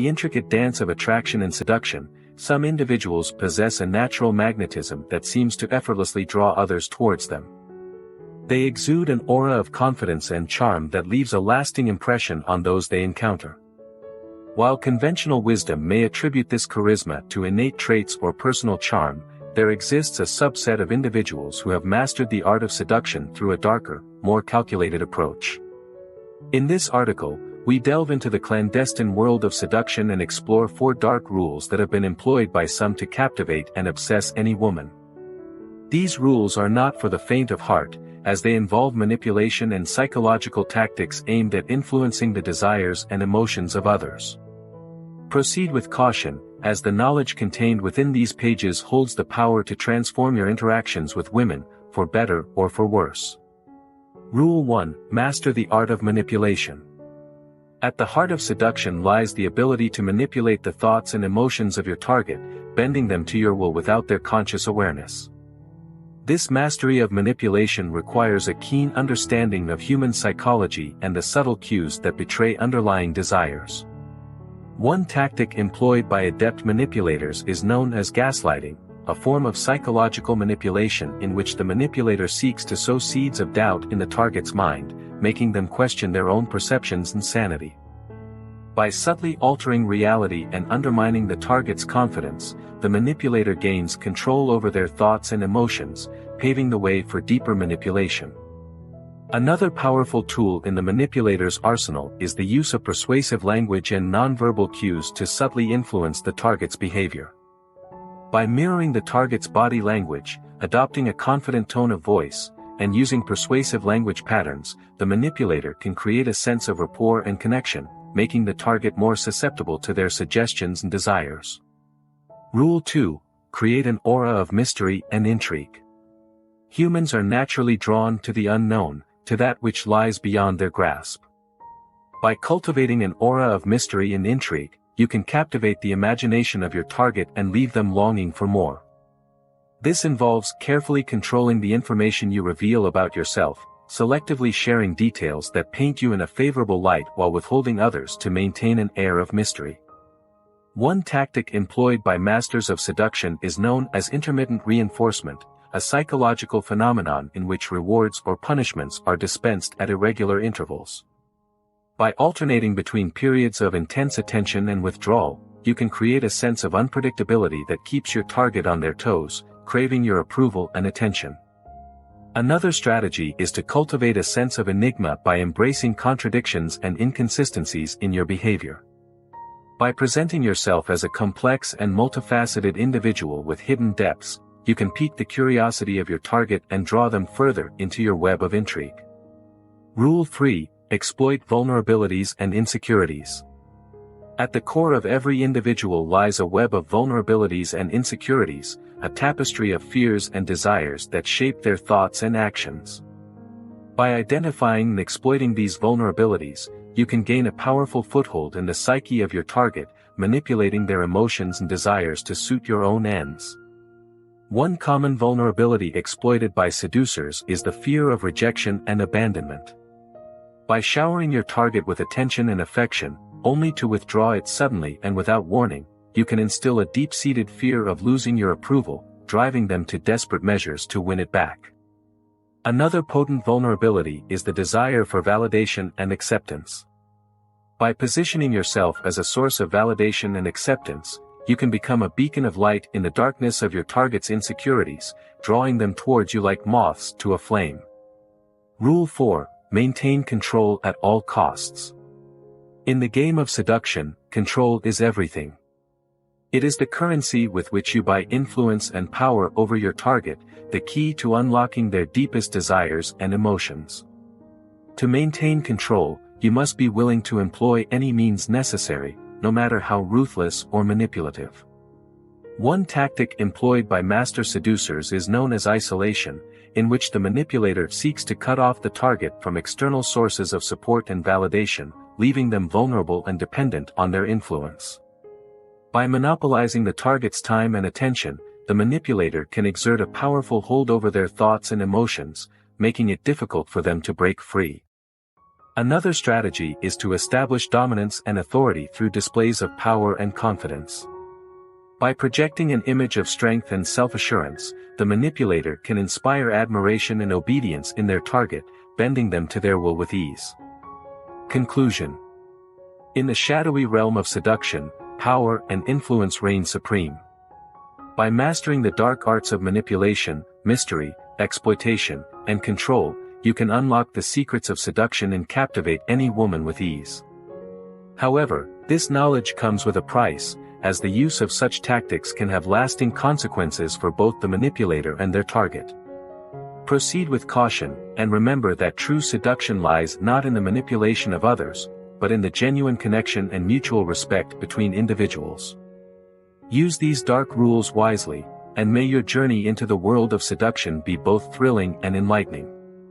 the intricate dance of attraction and seduction, some individuals possess a natural magnetism that seems to effortlessly draw others towards them. They exude an aura of confidence and charm that leaves a lasting impression on those they encounter. While conventional wisdom may attribute this charisma to innate traits or personal charm, there exists a subset of individuals who have mastered the art of seduction through a darker, more calculated approach. In this article, we delve into the clandestine world of seduction and explore 4 dark rules that have been employed by some to captivate and obsess any woman. These rules are not for the faint of heart, as they involve manipulation and psychological tactics aimed at influencing the desires and emotions of others. Proceed with caution, as the knowledge contained within these pages holds the power to transform your interactions with women, for better or for worse. Rule 1. Master the art of manipulation. At the heart of seduction lies the ability to manipulate the thoughts and emotions of your target, bending them to your will without their conscious awareness. This mastery of manipulation requires a keen understanding of human psychology and the subtle cues that betray underlying desires. One tactic employed by adept manipulators is known as gaslighting, a form of psychological manipulation in which the manipulator seeks to sow seeds of doubt in the target's mind, making them question their own perceptions and sanity. By subtly altering reality and undermining the target's confidence, the manipulator gains control over their thoughts and emotions, paving the way for deeper manipulation. Another powerful tool in the manipulator's arsenal is the use of persuasive language and nonverbal cues to subtly influence the target's behavior. By mirroring the target's body language, adopting a confident tone of voice, and using persuasive language patterns, the manipulator can create a sense of rapport and connection, making the target more susceptible to their suggestions and desires. Rule 2. Create an aura of mystery and intrigue. Humans are naturally drawn to the unknown, to that which lies beyond their grasp. By cultivating an aura of mystery and intrigue, you can captivate the imagination of your target and leave them longing for more. This involves carefully controlling the information you reveal about yourself, selectively sharing details that paint you in a favorable light while withholding others to maintain an air of mystery. One tactic employed by masters of seduction is known as intermittent reinforcement, a psychological phenomenon in which rewards or punishments are dispensed at irregular intervals. By alternating between periods of intense attention and withdrawal, you can create a sense of unpredictability that keeps your target on their toes, craving your approval and attention. Another strategy is to cultivate a sense of enigma by embracing contradictions and inconsistencies in your behavior. By presenting yourself as a complex and multifaceted individual with hidden depths, you can pique the curiosity of your target and draw them further into your web of intrigue. Rule 3. Exploit vulnerabilities and insecurities. At the core of every individual lies a web of vulnerabilities and insecurities, a tapestry of fears and desires that shape their thoughts and actions. By identifying and exploiting these vulnerabilities, you can gain a powerful foothold in the psyche of your target, manipulating their emotions and desires to suit your own ends. One common vulnerability exploited by seducers is the fear of rejection and abandonment. By showering your target with attention and affection, only to withdraw it suddenly and without warning, you can instill a deep-seated fear of losing your approval, driving them to desperate measures to win it back. Another potent vulnerability is the desire for validation and acceptance. By positioning yourself as a source of validation and acceptance, you can become a beacon of light in the darkness of your target's insecurities, drawing them towards you like moths to a flame. Rule 4. Maintain control at all costs. In the game of seduction, control is everything. It is the currency with which you buy influence and power over your target, the key to unlocking their deepest desires and emotions. To maintain control, you must be willing to employ any means necessary, no matter how ruthless or manipulative. One tactic employed by master seducers is known as isolation, in which the manipulator seeks to cut off the target from external sources of support and validation, leaving them vulnerable and dependent on their influence. By monopolizing the target's time and attention, the manipulator can exert a powerful hold over their thoughts and emotions, making it difficult for them to break free. Another strategy is to establish dominance and authority through displays of power and confidence. By projecting an image of strength and self-assurance, the manipulator can inspire admiration and obedience in their target, bending them to their will with ease. Conclusion. In the shadowy realm of seduction, power and influence reign supreme. By mastering the dark arts of manipulation, mystery, exploitation, and control, you can unlock the secrets of seduction and captivate any woman with ease. However, this knowledge comes with a price, as the use of such tactics can have lasting consequences for both the manipulator and their target. Proceed with caution, and remember that true seduction lies not in the manipulation of others, but in the genuine connection and mutual respect between individuals. Use these dark rules wisely, and may your journey into the world of seduction be both thrilling and enlightening.